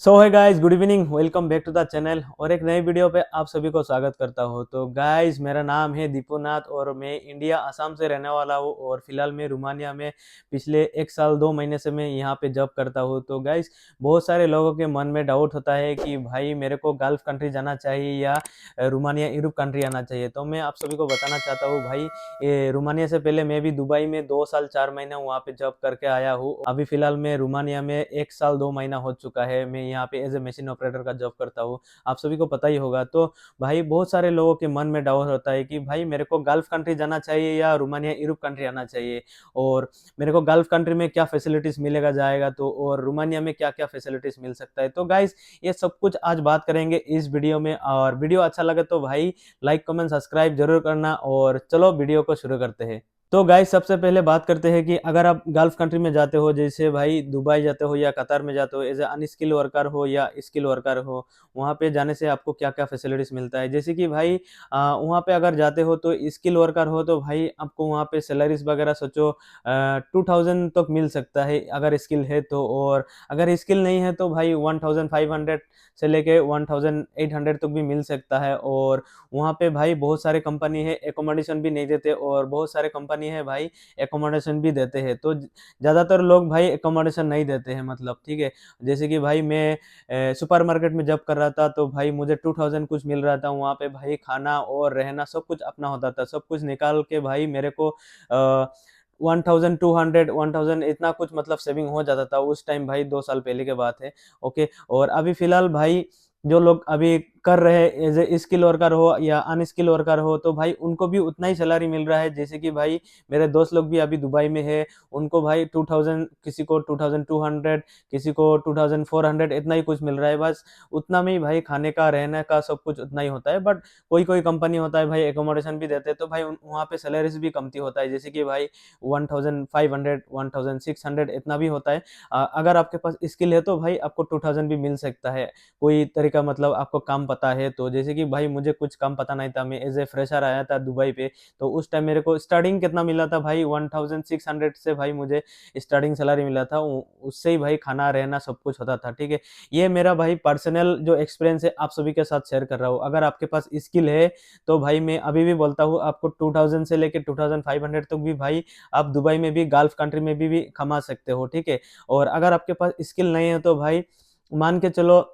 सो है guys, good evening, welcome back to the channel और एक नई वीडियो पे आप सभी को स्वागत करता हूँ। तो गाइस, मेरा नाम है दीपूनाथ और मैं इंडिया असम से रहने वाला हूँ और फिलहाल मैं रोमानिया में पिछले 1 साल 2 महीने से मैं यहाँ पे जॉब करता हूँ। तो गाइस, बहुत सारे लोगों के मन में डाउट होता है कि भाई मेरे को गल्फ कंट्री जाना चाहिए या रोमानिया यूरोप कंट्री आना चाहिए। तो मैं आप सभी को बताना चाहता हूँ भाई, रोमानिया से पहले मैं भी दुबई में 2 साल 4 महीने वहाँ पे जॉब करके आया हूँ। अभी फिलहाल मैं रोमानिया में 1 साल 2 महीना हो चुका है। मैं यहाँ पे एज ए मशीन ऑपरेटर का जॉब करता हूँ। आप सभी को पता ही होगा। तो भाई, बहुत सारे लोगों के मन में डाउट होता है कि भाई मेरे को गल्फ कंट्री जाना चाहिए या रोमानिया यूरोप कंट्री आना चाहिए, और मेरे को गल्फ कंट्री में क्या फैसिलिटीज मिलेगा जाएगा तो, और रोमानिया में क्या क्या फैसिलिटीज मिल सकता है। तो गाइस, ये सब कुछ आज बात करेंगे इस वीडियो में। और वीडियो अच्छा लगे तो भाई लाइक कमेंट सब्सक्राइब जरूर करना, और चलो वीडियो को शुरू करते हैं। तो गाइस, सबसे पहले बात करते हैं कि अगर आप गल्फ कंट्री में जाते हो, जैसे भाई दुबई जाते हो या कतार में जाते हो, एज ए अनस्किल वर्कर हो या स्किल वर्कर हो, वहाँ पे जाने से आपको क्या क्या फैसिलिटीज मिलता है। जैसे कि भाई वहाँ पे अगर जाते हो तो स्किल वर्कर हो तो भाई आपको वहाँ पे सैलरीज वगैरह सोचो 2000 तक मिल सकता है अगर स्किल है तो, और अगर स्किल नहीं है तो भाई 1500 से लेके 1800 तक भी मिल सकता है। और वहाँ पे भाई बहुत सारे कंपनी है एकोमोडेशन भी नहीं देते, और बहुत सारे कंपनी है भाई एकोमोडेशन भी देते हैं। तो ज़्यादातर लोग भाई एकोमोडेशन नहीं देते हैं, मतलब ठीक है। जैसे कि भाई मैं सुपरमार्केट में जब कर रहा था तो भाई मुझे 2000 कुछ मिल रहा था। वहाँ पे भाई खाना और रहना सब कुछ अपना होता था। सब कुछ निकाल के भाई मेरे को 1200 1000 इतना कुछ मतलब सेविंग हो जाता था उस टाइम भाई, 2 साल पहले की बात है। ओके। और अभी फिलहाल भाई जो लोग अभी कर रहे हैं एज ए स्किल वर्कर हो या अनस्किल वर्कर हो, तो भाई उनको भी उतना ही सैलरी मिल रहा है। जैसे कि भाई मेरे दोस्त लोग भी अभी दुबई में है, उनको भाई 2000, किसी को 2200, किसी को 2400 इतना ही कुछ मिल रहा है। बस उतना में ही भाई खाने का रहने का सब कुछ उतना ही होता है। बट कोई कोई कंपनी होता है भाई एकोमोडेशन भी देते हैं, तो भाई वहाँ पे सैलरीज भी कमती होता है। जैसे कि भाई 1500 1600 इतना भी होता है। अगर आपके पास स्किल है तो भाई आपको 2000 भी मिल सकता है, कोई तरीका मतलब आपको काम पता है तो। जैसे कि भाई मुझे कुछ काम पता नहीं था, मैं एज ए फ्रेशर आया था दुबई पे, तो उस टाइम मेरे को स्टार्टिंग कितना मिला था भाई, 1600 से भाई मुझे स्टार्टिंग सैलरी मिला था। उससे ही भाई खाना रहना सब कुछ होता था, ठीक है। ये मेरा भाई पर्सनल जो एक्सपीरियंस है आप सभी के साथ शेयर कर रहा हूँ। अगर आपके पास स्किल है तो भाई मैं अभी भी बोलता हूँ आपको 2000 से लेकर 2500 तक भी भाई आप दुबई में भी गल्फ कंट्री में भी कमा सकते हो, ठीक है। और अगर आपके पास स्किल नहीं है तो भाई मान के चलो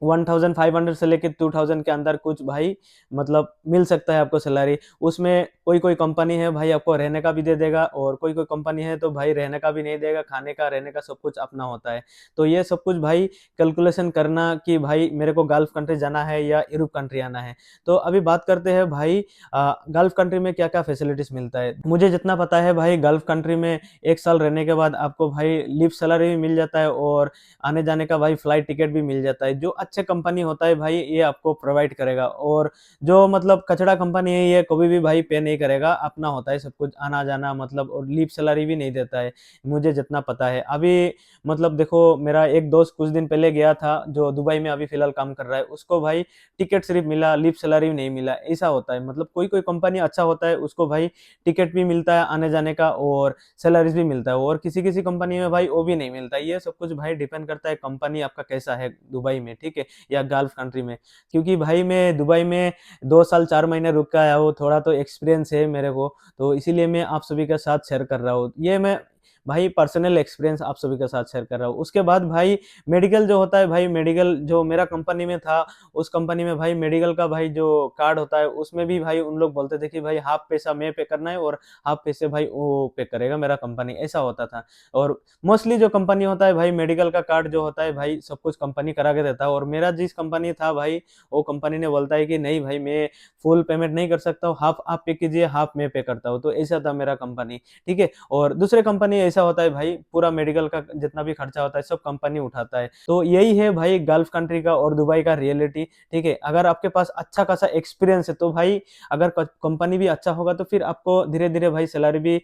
1500 से लेके 2000 के अंदर कुछ भाई मतलब मिल सकता है आपको सैलरी। उसमें कोई कोई कंपनी है भाई आपको रहने का भी दे देगा, और कोई कोई कंपनी है तो भाई रहने का भी नहीं देगा, खाने का रहने का सब कुछ अपना होता है। तो ये सब कुछ भाई कैलकुलेशन करना कि भाई मेरे को गल्फ कंट्री जाना है या यूरोप कंट्री आना है। तो अभी बात करते हैं भाई गल्फ कंट्री में क्या क्या फैसिलिटीज मिलता है। मुझे जितना पता है भाई, गल्फ कंट्री में 1 साल रहने के बाद आपको भाई लिव सैलरी भी मिल जाता है, और आने जाने का भाई फ्लाइट टिकट भी मिल जाता है। जो अच्छे कंपनी होता है भाई ये आपको प्रोवाइड करेगा, और जो मतलब कचड़ा कंपनी है ये कभी भी भाई पे नहीं करेगा, अपना होता है सब कुछ आना जाना, मतलब और लीव सैलरी भी नहीं देता है, मुझे जितना पता है। अभी मतलब देखो, मेरा एक दोस्त कुछ दिन पहले गया था जो दुबई में अभी फिलहाल काम कर रहा है, उसको भाई टिकट सिर्फ मिला, लीव सैलरी नहीं मिला। ऐसा होता है, मतलब कोई कोई कंपनी अच्छा होता है उसको भाई टिकट भी मिलता है आने जाने का, और सैलरीज भी मिलता है, और किसी किसी कंपनी में भाई वो भी नहीं मिलता। ये सब कुछ भाई डिपेंड करता है कंपनी आपका कैसा है दुबई में, ठीक है, या गल्फ कंट्री में। क्योंकि भाई मैं दुबई में 2 साल 4 महीने रुक के आया हूँ, थोड़ा तो एक्सपीरियंस है मेरे को, तो इसीलिए मैं आप सभी के साथ शेयर कर रहा हूँ। ये मैं भाई पर्सनल एक्सपीरियंस आप सभी के साथ शेयर कर रहा हूँ। उसके बाद भाई मेडिकल जो होता है भाई, मेडिकल जो मेरा कंपनी में था, उस कंपनी में भाई मेडिकल का भाई जो कार्ड होता है उसमें भी भाई उन लोग बोलते थे कि भाई हाफ पैसा मैं पे करना है और हाफ पैसे भाई वो पे करेगा मेरा कंपनी, ऐसा होता था। और मोस्टली जो कंपनी होता है भाई मेडिकल का कार्ड जो होता है भाई सब कुछ कंपनी करा के देता है। और मेरा जिस कंपनी था भाई, वो कंपनी ने बोलता है कि नहीं भाई मैं फुल पेमेंट नहीं कर सकता हूँ, हाफ आप पे कीजिए हाफ मैं पे करता हूँ। तो ऐसा था मेरा कंपनी, ठीक है। और दूसरे कंपनी ऐसा होता है भाई पूरा मेडिकल का जितना भी खर्चा होता है सब कंपनी उठाता है। तो यही है भाई गल्फ कंट्री का और दुबई का रियलिटी, ठीक है। अगर आपके पास अच्छा खासा एक्सपीरियंस है तो भाई अगर कंपनी भी अच्छा होगा तो फिर आपको धीरे धीरे भाई सैलरी भी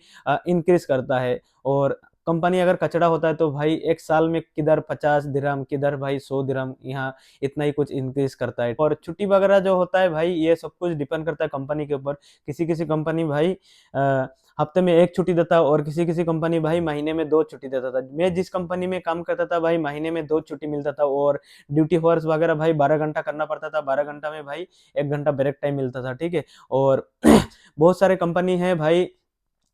इंक्रीज करता है। और कंपनी अगर कचरा होता है तो भाई एक साल में किधर 50 दिरहम, किधर भाई 100 दिरहम, यहाँ इतना ही कुछ इंक्रीज करता है। और छुट्टी वगैरह जो होता है भाई, ये सब कुछ डिपेंड करता है कंपनी के ऊपर। किसी किसी कंपनी भाई हफ्ते में एक छुट्टी देता है, और किसी किसी कंपनी भाई महीने में 2 छुट्टी देता था। मैं जिस कंपनी में काम करता था भाई, महीने में 2 छुट्टी मिलता था, और ड्यूटी हॉर्स वगैरह भाई 12 घंटा करना पड़ता था। 12 घंटा में भाई 1 घंटा ब्रेक टाइम मिलता था, ठीक है। और बहुत सारे कंपनी है भाई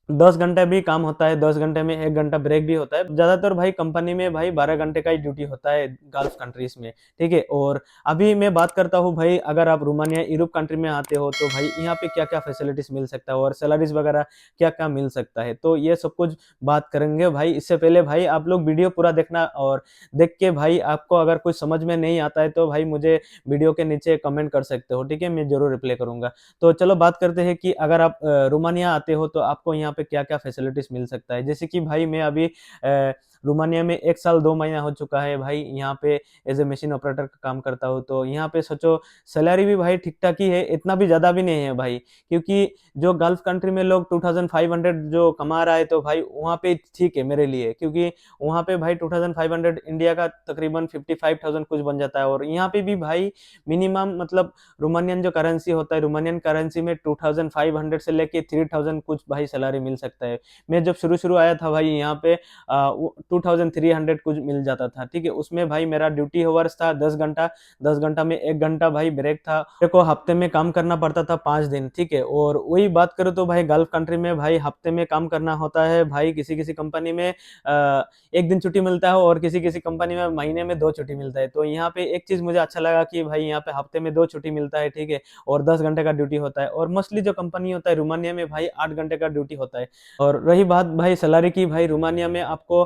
10 घंटे भी काम होता है, 10 घंटे में 1 घंटा ब्रेक भी होता है। ज्यादातर भाई कंपनी में भाई 12 घंटे का ही ड्यूटी होता है गल्फ कंट्रीज में, ठीक है। और अभी मैं बात करता हूँ भाई, अगर आप रोमानिया यूरोप कंट्री में आते हो तो भाई यहाँ पे क्या क्या फैसिलिटीज मिल सकता है, और सैलरीज वगैरह क्या क्या मिल सकता है, तो ये सब कुछ बात करेंगे भाई। इससे पहले भाई आप लोग वीडियो पूरा देखना, और देख के भाई आपको अगर कुछ समझ में नहीं आता है तो भाई मुझे वीडियो के नीचे कमेंट कर सकते हो, ठीक है, मैं जरूर रिप्लाई करूंगा। तो चलो बात करते हैं कि अगर आप रोमानिया आते हो तो आपको यहाँ पे क्या क्या फैसिलिटीज मिल सकता है। जैसे कि भाई मैं अभी रोमानिया में 1 साल 2 महीना हो चुका है भाई, यहाँ पे एज ए मशीन ऑपरेटर का काम करता हूँ। तो यहाँ पे सोचो सैलरी भी भाई ठीक ठाक ही है, इतना भी ज्यादा भी नहीं है भाई, क्योंकि जो गल्फ कंट्री में लोग 2500 जो कमा रहा है तो भाई वहाँ पे ठीक है मेरे लिए, क्योंकि वहाँ पे भाई 2500 इंडिया का तकरीबन 55,000 कुछ बन जाता है। और यहाँ पे भी भाई मिनिमम मतलब रोमानियन जो करेंसी होता है, रोमानियन करेंसी में 2500 से लेके 3000 कुछ भाई सैलरी मिल सकता है। मैं जब शुरू शुरू आया था भाई यहाँ पे 2300 कुछ मिल जाता था, ठीक है। उसमें भाई मेरा ड्यूटी आवर्स था 10 घंटा, 10 घंटा में 1 घंटा भाई ब्रेक था। मेरे को हफ्ते में काम करना पड़ता था 5 दिन, ठीक है। और वही बात करो तो भाई गल्फ कंट्री में भाई हफ्ते में काम करना होता है भाई, किसी किसी कंपनी में 1 दिन छुट्टी मिलता है, और किसी किसी कंपनी में महीने में 2 छुट्टी मिलता है। तो यहाँ पे एक चीज मुझे अच्छा लगा कि भाई यहाँ पे हफ्ते में 2 छुट्टी मिलता है, ठीक है, और 10 घंटे का ड्यूटी होता है। और मोस्टली जो कंपनी होता है रोमानिया में भाई 8 घंटे का ड्यूटी होता है। और रही बात भाई सैलरी की, भाई रोमानिया में आपको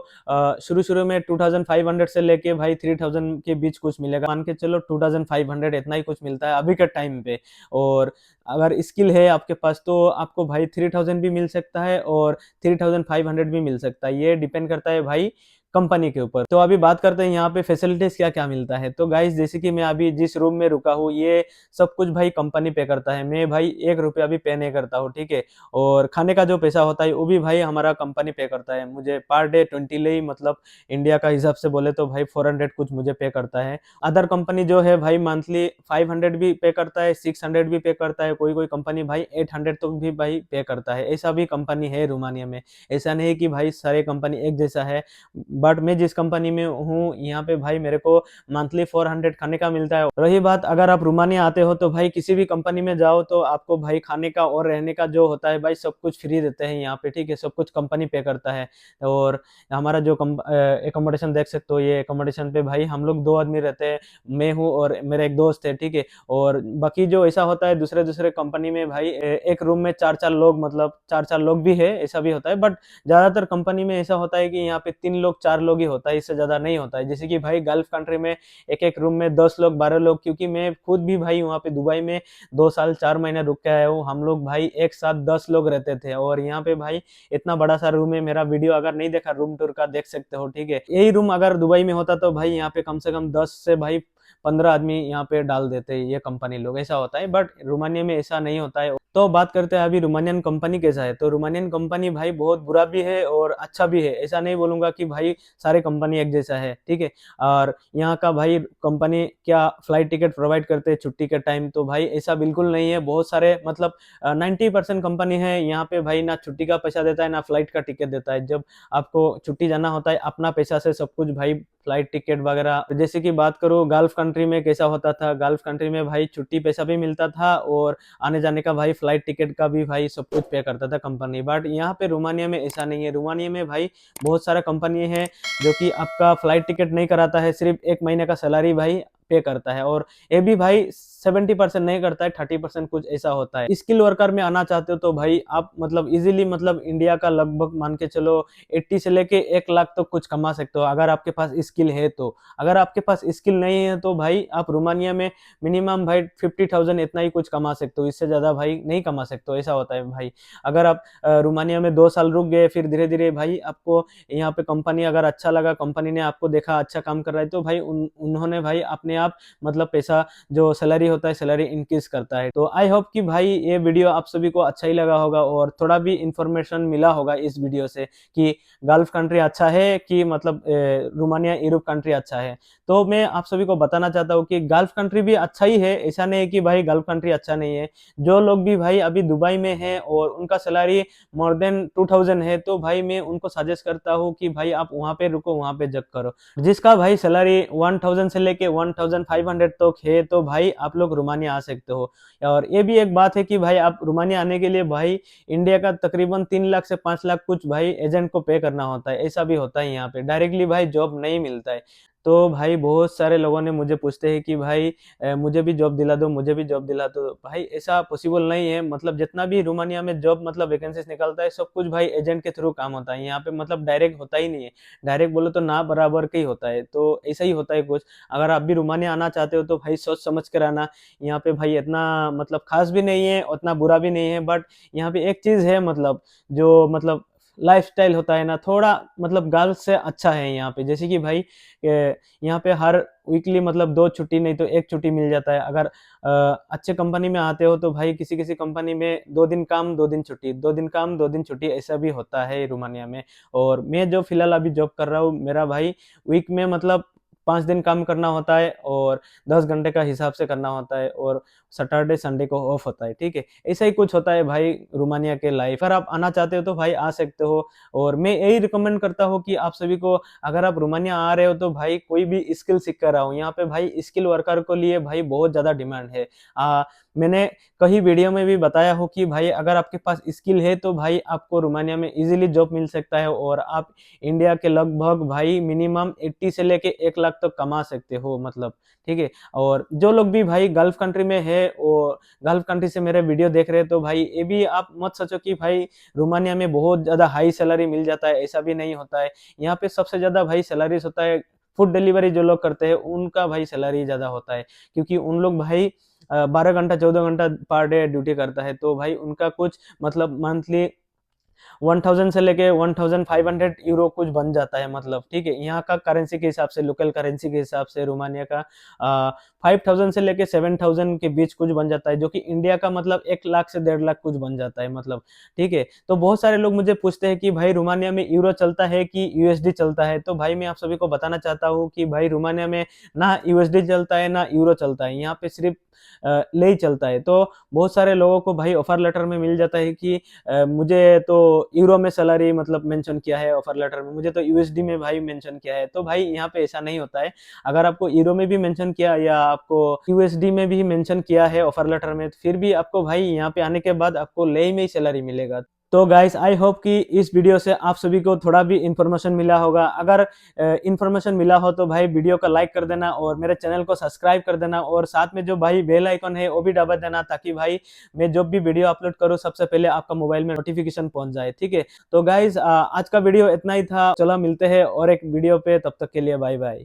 शुरू शुरू में 2500 से लेके भाई 3000 के बीच कुछ मिलेगा, मान के चलो 2500 इतना ही कुछ मिलता है अभी के टाइम पे। और अगर स्किल है आपके पास तो आपको भाई 3000 भी मिल सकता है, और 3500 भी मिल सकता है, ये डिपेंड करता है भाई कंपनी के ऊपर। तो अभी बात करते हैं यहाँ पे फैसिलिटीज क्या क्या मिलता है। तो गाइस जैसे कि मैं अभी जिस रूम में रुका हूँ, ये सब कुछ भाई कंपनी पे करता है, मैं भाई 1 रुपया भी पे नहीं करता हूँ, ठीक है। और खाने का जो पैसा होता है वो भी भाई हमारा कंपनी पे करता है, मुझे पर डे 20 ले, मतलब इंडिया का हिसाब से बोले तो भाई 400 कुछ मुझे पे करता है। अदर कंपनी जो है भाई मंथली 500 भी पे करता है, 600 भी पे करता है, कोई कोई कंपनी भाई 800 तक भी भाई पे करता है। ऐसा भी कंपनी है रोमानिया में, ऐसा नहीं कि भाई सारे कंपनी एक जैसा है। बट मैं जिस कंपनी में हूँ यहाँ पे भाई मेरे को मंथली 400 खाने का मिलता है। रही बात अगर आप रोमानिया आते हो तो भाई किसी भी कंपनी में जाओ तो आपको भाई खाने का और रहने का जो होता है भाई सब कुछ फ्री देते हैं यहाँ पे, ठीक है, सब कुछ कंपनी पे करता है। और हमारा जो एकोमोडेशन देख सकते हो, ये एकोमोडेशन पे भाई हम लोग 2 आदमी रहते हैं, मैं हूँ और मेरा एक दोस्त है, ठीक है। और बाकी जो ऐसा होता है दूसरे दूसरे कंपनी में भाई एक रूम में 4-4 लोग, मतलब 4-4 लोग भी है, ऐसा भी होता है। बट ज्यादातर कंपनी में ऐसा होता है कि यहाँ पे 3 लोग 4 लोग ही होता है, इससे ज्यादा नहीं होता है। जैसे कि भाई गल्फ कंट्री में एक एक रूम में 10 लोग 12 लोग, क्योंकि मैं खुद भी भाई वहाँ पे दुबई में 2 साल 4 महीने रुक के आया हूँ, हम लोग भाई एक साथ 10 लोग रहते थे। और यहाँ पे भाई इतना बड़ा सा रूम है, मेरा वीडियो अगर नहीं देखा रूम टूर का देख सकते हो, ठीक है। यही रूम अगर दुबई में होता तो भाई यहाँ पे कम से कम 10 से भाई 15 आदमी यहाँ पे डाल देते हैं ये कंपनी लोग, ऐसा होता है। बट रोमानिया में ऐसा नहीं होता है। तो बात करते हैं अभी रोमानियन कंपनी कैसा है। तो रोमानियन कंपनी भाई बहुत बुरा भी है और अच्छा भी है, ऐसा नहीं बोलूंगा कि भाई सारे कंपनी एक जैसा है, ठीक है। और यहाँ का भाई कंपनी क्या फ्लाइट टिकट प्रोवाइड करते हैं छुट्टी के टाइम, तो भाई ऐसा बिल्कुल नहीं है। बहुत सारे मतलब 90% कंपनी है यहाँ पे भाई ना छुट्टी का पैसा देता है ना फ्लाइट का टिकट देता है। जब आपको छुट्टी जाना होता है अपना पैसा से सब कुछ भाई, फ्लाइट टिकट वगैरह। जैसे कि बात करूँ गल्फ कंट्री में कैसा होता था, गल्फ कंट्री में भाई छुट्टी पैसा भी मिलता था और आने जाने का भाई फ्लाइट टिकट का भी भाई सब कुछ पे करता था कंपनी। बट यहाँ पे रोमानिया में ऐसा नहीं है। रोमानिया में भाई बहुत सारा कंपनी है जो कि आपका फ्लाइट टिकट नहीं कराता है, सिर्फ 1 महीने का सैलरी भाई पे करता है। और ये भी भाई 70% नहीं करता है, 30% कुछ ऐसा होता है। स्किल वर्कर में आना चाहते हो तो भाई आप मतलब इजीली, मतलब इंडिया का लगभग मान के चलो 80 से लेके 1 लाख तो कुछ कमा सकते हो अगर आपके पास स्किल है तो। अगर आपके पास स्किल नहीं है तो भाई आप रोमानिया में मिनिमम भाई 50,000 इतना ही कुछ कमा सकते हो, इससे ज्यादा भाई नहीं कमा सकते हो, ऐसा होता है भाई। अगर आप रोमानिया में 2 साल रुक गए, फिर धीरे धीरे भाई आपको यहाँ पे कंपनी अगर अच्छा लगा, कंपनी ने आपको देखा अच्छा काम कर रहा है तो भाई उन्होंने भाई अपने आप मतलब पैसा जो सैलरी होता है सैलरी इंक्रीज करता है। तो आई होप कि भाई ये वीडियो आप सभी को अच्छा ही लगा होगा और थोड़ा भी इंफॉर्मेशन मिला होगा इस वीडियो से कि गल्फ कंट्री अच्छा है कि मतलब रोमानिया यूरोप कंट्री अच्छा है। तो मैं आप सभी को बताना चाहता हूँ कि गल्फ कंट्री भी अच्छा ही है, ऐसा नहीं है कि भाई गल्फ कंट्री अच्छा नहीं है। जो लोग भी भाई अभी दुबई में हैं और उनका सैलरी मोर देन 2000 है तो भाई मैं उनको सजेस्ट करता हूँ कि भाई आप वहाँ पे रुको, वहाँ पे जग करो। जिसका भाई सैलरी 1000 से लेके 1500 तक है तो भाई आप लोग रोमानिया आ सकते हो। और ये भी एक बात है कि भाई आप रोमानिया आने के लिए भाई इंडिया का तकरीबन 3 लाख से 5 लाख कुछ भाई एजेंट को पे करना होता है, ऐसा भी होता है यहाँ पे, डायरेक्टली भाई जॉब नहीं मिलता है। तो भाई बहुत सारे लोगों ने मुझे पूछते हैं कि भाई मुझे भी जॉब दिला दो, मुझे भी जॉब दिला दो। भाई ऐसा पॉसिबल नहीं है, मतलब जितना भी रोमानिया में जॉब मतलब वैकेंसीज निकलता है सब कुछ भाई एजेंट के थ्रू काम होता है, यहाँ पे मतलब डायरेक्ट होता ही नहीं है। डायरेक्ट बोलो तो ना बराबर का ही होता है, तो ऐसा ही होता है कुछ। अगर आप भी रोमानिया आना चाहते हो तो भाई सोच समझ कर आना। यहाँ पे भाई इतना मतलब खास भी नहीं है, उतना बुरा भी नहीं है, बट यहाँ पे एक चीज है मतलब जो मतलब लाइफस्टाइल होता है ना थोड़ा मतलब गर्ल्स से अच्छा है यहाँ पे। जैसे कि भाई यहाँ पे हर वीकली मतलब 2 छुट्टी नहीं तो 1 छुट्टी मिल जाता है। अगर अच्छे कंपनी में आते हो तो भाई किसी किसी कंपनी में 2 दिन काम 2 दिन छुट्टी, 2 दिन काम 2 दिन छुट्टी, ऐसा भी होता है रोमानिया में। और मैं जो फिलहाल अभी जॉब कर रहा हूँ, मेरा भाई वीक में मतलब 5 दिन काम करना होता है और 10 घंटे का हिसाब से करना होता है और सैटरडे संडे को ऑफ होता है, ठीक है। ऐसा ही कुछ होता है भाई रोमानिया के लाइफ। अगर आप आना चाहते हो तो भाई आ सकते हो। और मैं यही रिकमेंड करता हूँ कि आप सभी को, अगर आप रोमानिया आ रहे हो तो भाई कोई भी स्किल सीख कर आओ। यहाँ पे भाई स्किल वर्कर को लिए भाई बहुत ज्यादा डिमांड है। मैंने कई वीडियो में भी बताया हो कि भाई अगर आपके पास स्किल है तो भाई आपको रोमानिया में इजीली जॉब मिल सकता है और आप इंडिया के लगभग भाई मिनिमम 80 से लेके 1 लाख तक कमा सकते हो मतलब, ठीक है। और जो लोग भी भाई गल्फ कंट्री में है और गल्फ कंट्री से मेरे वीडियो देख रहे हैं तो भाई ये भी आप मत सोचो कि भाई रोमानिया में बहुत ज्यादा हाई सैलरी मिल जाता है, ऐसा भी नहीं होता है। यहाँ पे सबसे ज्यादा भाई सैलरीज होता है फूड डिलीवरी जो लोग करते हैं उनका भाई सैलरी ज्यादा होता है, क्योंकि उन लोग भाई 12 घंटा 14 घंटा पर डे ड्यूटी करता है तो भाई उनका कुछ मतलब मंथली 1000 से लेके 1500 यूरो कुछ बन जाता है मतलब, ठीक है। यहाँ का करेंसी के हिसाब से, लोकल करेंसी के हिसाब से रोमानिया का 5000 से लेके 7000 के बीच कुछ बन जाता है, जो कि इंडिया का मतलब 1 लाख से 1.5 लाख कुछ बन जाता है मतलब, ठीक है। तो बहुत सारे लोग मुझे पूछते हैं कि भाई रोमानिया में यूरो चलता है कि यूएसडी चलता है, तो भाई मैं आप सभी को बताना चाहता हूँ कि भाई रोमानिया में ना यूएसडी चलता है ना यूरो चलता है, यहाँ पे सिर्फ ले ही चलता है। तो बहुत सारे लोगों को भाई ऑफर लेटर में मिल जाता है कि मुझे तो यूरो में सैलरी मतलब मेंशन किया है ऑफर लेटर में, मुझे तो यूएसडी में भाई मेंशन किया है। तो भाई यहाँ पे ऐसा नहीं होता है। अगर आपको यूरो में भी मेंशन किया या आपको यूएसडी में भी मेंशन किया है ऑफर लेटर में, तो फिर भी आपको भाई यहाँ पे आने के बाद आपको ले में ही सैलरी मिलेगा। तो गाइस आई होप कि इस वीडियो से आप सभी को थोड़ा भी इंफॉर्मेशन मिला होगा। अगर इंफॉर्मेशन मिला हो तो भाई वीडियो को लाइक कर देना और मेरे चैनल को सब्सक्राइब कर देना और साथ में जो भाई बेल आइकन है वो भी दबा देना, ताकि भाई मैं जब भी वीडियो अपलोड करूँ सबसे पहले आपका मोबाइल में नोटिफिकेशन पहुंच जाए, ठीक है। तो गाइज आज का वीडियो इतना ही था, चलो मिलते हैं और एक वीडियो पे, तब तक के लिए बाय बाय।